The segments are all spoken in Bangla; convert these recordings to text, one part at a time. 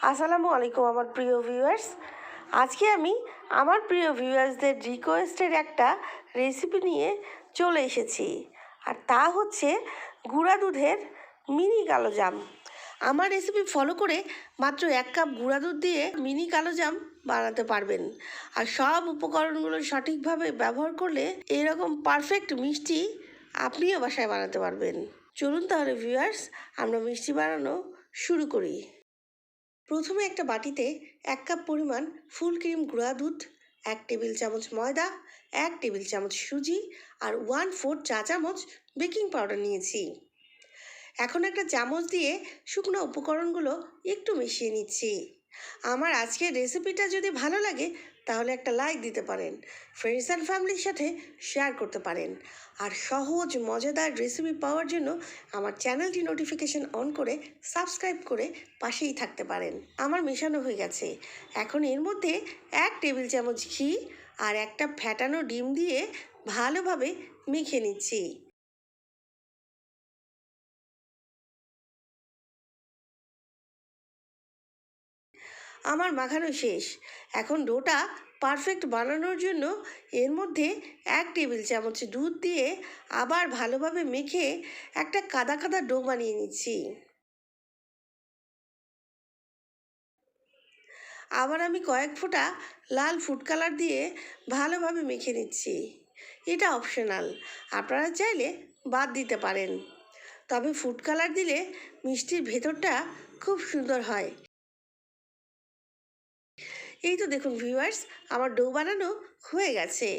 আসসালামু আলাইকুম আমার প্রিয় ভিউয়ার্স। আজকে আমি আমার প্রিয় ভিউয়ার্সদের রিকোয়েস্টের একটা রেসিপি নিয়ে চলে এসেছি, আর তা হচ্ছে গুঁড়া দুধের মিনি কালোজাম। আমার রেসিপি ফলো করে মাত্র 1 কাপ গুঁড়া দুধ দিয়ে মিনি কালোজাম বানাতে পারবেন। আর সব উপকরণগুলো সঠিকভাবে ব্যবহার করলে এরকম পারফেক্ট মিষ্টি আপনিও বাসায় বানাতে পারবেন। চলুন তাহলে ভিউয়ার্স, আমরা মিষ্টি বানানো শুরু করি। প্রথমে একটা বাটিতে 1 কাপ পরিমাণ ফুল ক্রিম গুঁড়া দুধ, 1 টেবিল চামচ ময়দা, 1 টেবিল চামচ সুজি আর 1/4 চা চামচ বেকিং পাউডার নিয়েছি। এখন একটা চামচ দিয়ে শুকনো উপকরণগুলো একটু মিশিয়ে নিচ্ছি। আমার আজকের রেসিপিটা যদি ভালো লাগে তাহলে একটা লাইক দিতে পারেন, ফ্রেন্ডস অ্যান্ড ফ্যামিলির সাথে শেয়ার করতে পারেন। আর সহজ মজাদার রেসিপি পাওয়ার জন্য আমার চ্যানেলটি নোটিফিকেশন অন করে সাবস্ক্রাইব করে পাশেই থাকতে পারেন। আমার মেশানো হয়ে গেছে। এখন এর মধ্যে 1 টেবিল চামচ ঘি আর একটা ফ্যাটানো ডিম দিয়ে ভালোভাবে মেখে নিচ্ছি। আমার মাখানো শেষ। এখন ডোটা পারফেক্ট বানানোর জন্য এর মধ্যে 1 টেবিল চামচ দুধ দিয়ে আবার ভালোভাবে মেখে একটা কাদা কাদা ডো বানিয়ে নিচ্ছি। আবার আমি কয়েক ফোঁটা লাল ফুড কালার দিয়ে ভালোভাবে মেখে নিচ্ছি। এটা অপশনাল, আপনারা চাইলে বাদ দিতে পারেন। তবে ফুড কালার দিলে মিষ্টির ভেতরটা খুব সুন্দর হয়। এই তো দেখুন ভিউয়ার্স, আমার ডো বানানো হয়ে গেছে।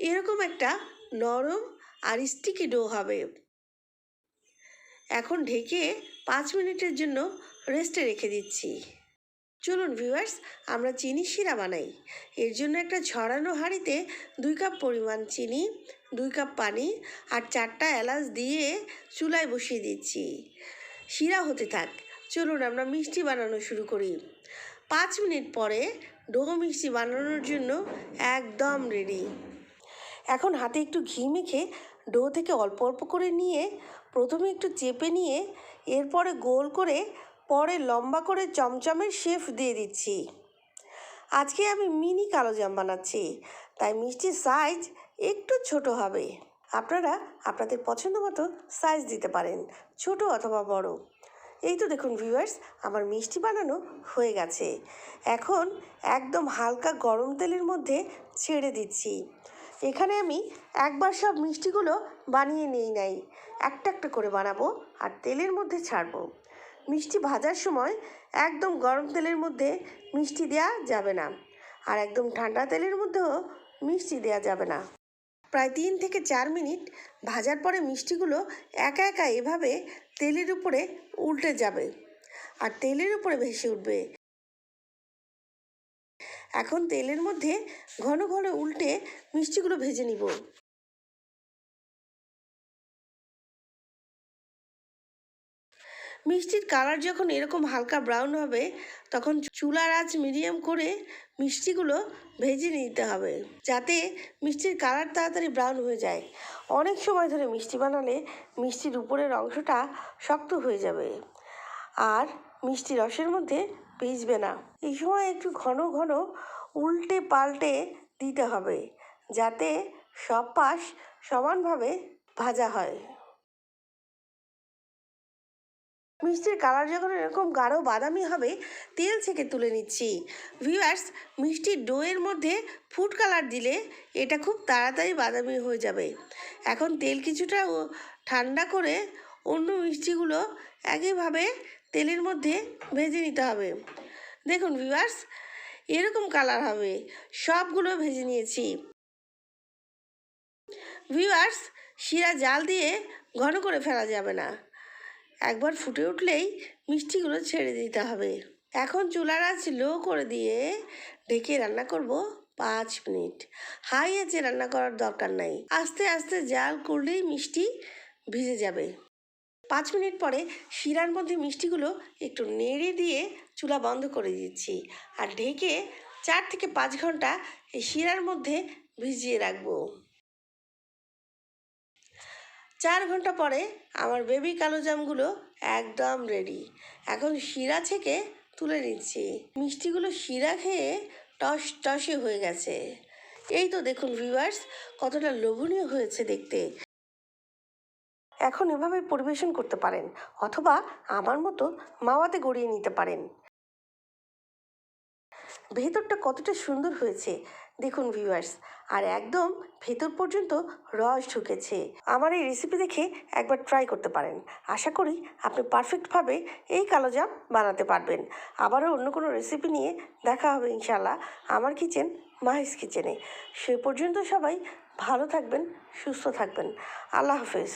এরকম একটা নরম আর স্টিকি ডো হবে। এখন ঢেকে 5 মিনিটের জন্য রেস্টে রেখে দিচ্ছি। চলুন ভিউয়ার্স, আমরা চিনি শিরা বানাই। এর জন্য একটা ছড়ানো হাঁড়িতে 2 কাপ পরিমাণ চিনি, 2 কাপ পানি আর 4টা এলাচ দিয়ে চুলায় বসিয়ে দিচ্ছি। শিরা হতে থাক। চলুন আমরা মিষ্টি বানানো শুরু করি। 5 মিনিট পরে ডো মিষ্টি বানানোর জন্য একদম রেডি। এখন হাতে একটু ঘি মেখে ডো থেকে অল্প অল্প করে নিয়ে প্রথমে একটু চেপে নিয়ে এরপরে গোল করে পরে লম্বা করে চমচমের শেপ দিয়ে দিচ্ছি। আজকে আমি মিনি কালোজাম বানাচ্ছি, তাই মিষ্টির সাইজ একটু ছোট হবে। আপনারা আপনাদের পছন্দ মতো সাইজ দিতে পারেন, ছোট অথবা বড়। এই তো দেখুন ভিউয়ার্স, আমার মিষ্টি বানানো হয়ে গেছে। এখন একদম হালকা গরম তেলের মধ্যে ছেড়ে দিচ্ছি। এখানে আমি একবার সব মিষ্টিগুলো বানিয়ে নিই নাই, একটা একটা করে বানাবো আর তেলের মধ্যে ছাড়বো। মিষ্টি ভাজার সময় একদম গরম তেলের মধ্যে মিষ্টি দেওয়া যাবে না, আর একদম ঠান্ডা তেলের মধ্যেও মিষ্টি দেওয়া যাবে না। প্রায় 3 থেকে 4 মিনিট ভাজার পরে মিষ্টিগুলো একা একা এভাবে তেলের উপরে উল্টে যাবে আর তেলের উপরে ভেসে উঠবে। এখন তেলের মধ্যে ঘন ঘন উল্টে মিষ্টিগুলো ভেজে নিব। মিষ্টির কালার যখন এরকম হালকা ব্রাউন হবে তখন চুলার আঁচ মিডিয়াম করে মিষ্টিগুলো ভেজে নিতে হবে, যাতে মিষ্টির কালার তাড়াতাড়ি ব্রাউন হয়ে যায়। অনেক সময় ধরে মিষ্টি বানালে মিষ্টির উপরের অংশটা শক্ত হয়ে যাবে আর মিষ্টি রসের মধ্যে ভিজবে না। এই সময় একটু ঘন ঘন উল্টে পাল্টে দিতে হবে, যাতে সব পাশ সমানভাবে ভাজা হয়। মিষ্টির কালার যখন এরকম গাঢ় বাদামি হবে তেল থেকে তুলে নিচ্ছি। ভিউয়ার্স, মিষ্টির ডোয়ের মধ্যে ফুড কালার দিলে এটা খুব তাড়াতাড়ি বাদামি হয়ে যাবে। এখন তেল কিছুটা ঠান্ডা করে অন্য মিষ্টিগুলো একইভাবে তেলের মধ্যে ভেজে নিতে হবে। দেখুন ভিউয়ার্স, এরকম কালার হবে। সবগুলো ভেজে নিয়েছি। ভিউয়ার্স, শিরা জাল দিয়ে ঘন করে ফেলা যাবে না, একবার ফুটে উঠলেই মিষ্টিগুলো ছেড়ে দিতে হবে। এখন চুলার আঁচ লো করে দিয়ে ঢেকে রান্না করব 5 মিনিট। হাই আঁচে রান্না করার দরকার নাই, আস্তে আস্তে জাল করলেই মিষ্টি ভিজে যাবে। 5 মিনিট পরে শিরার মধ্যে মিষ্টিগুলো একটু নেড়ে দিয়ে চুলা বন্ধ করে দিচ্ছি আর ঢেকে 4 থেকে 5 ঘন্টা এই শিরার মধ্যে ভিজিয়ে রাখবো। 4 ঘন্টা পরে আমার বেবি কালোজামগুলো একদম রেডি। এখন শিরা থেকে তুলে নিচ্ছি। মিষ্টিগুলো শিরা খেয়ে টস টসে হয়ে গেছে। এই তো দেখুন ভিউয়ার্স, কতটা লোভনীয় হয়েছে দেখতে। এখন এভাবে পরিবেশন করতে পারেন, অথবা আমার মতো মাওয়াতে গড়িয়ে নিতে পারেন। ভেতরটা কতটা সুন্দর হয়েছে দেখুন ভিউয়ার্স, আর একদম ভেতর পর্যন্ত রস ঢুকেছে। আমার এই রেসিপি দেখে একবার ট্রাই করতে পারেন। আশা করি আপনি পারফেক্টভাবে এই কালোজাম বানাতে পারবেন। আবারও অন্য কোনো রেসিপি নিয়ে দেখা হবে ইনশাল্লাহ আমার কিচেন, মাহিস কিচেনে। সে পর্যন্ত সবাই ভালো থাকবেন, সুস্থ থাকবেন। আল্লাহ হাফেজ।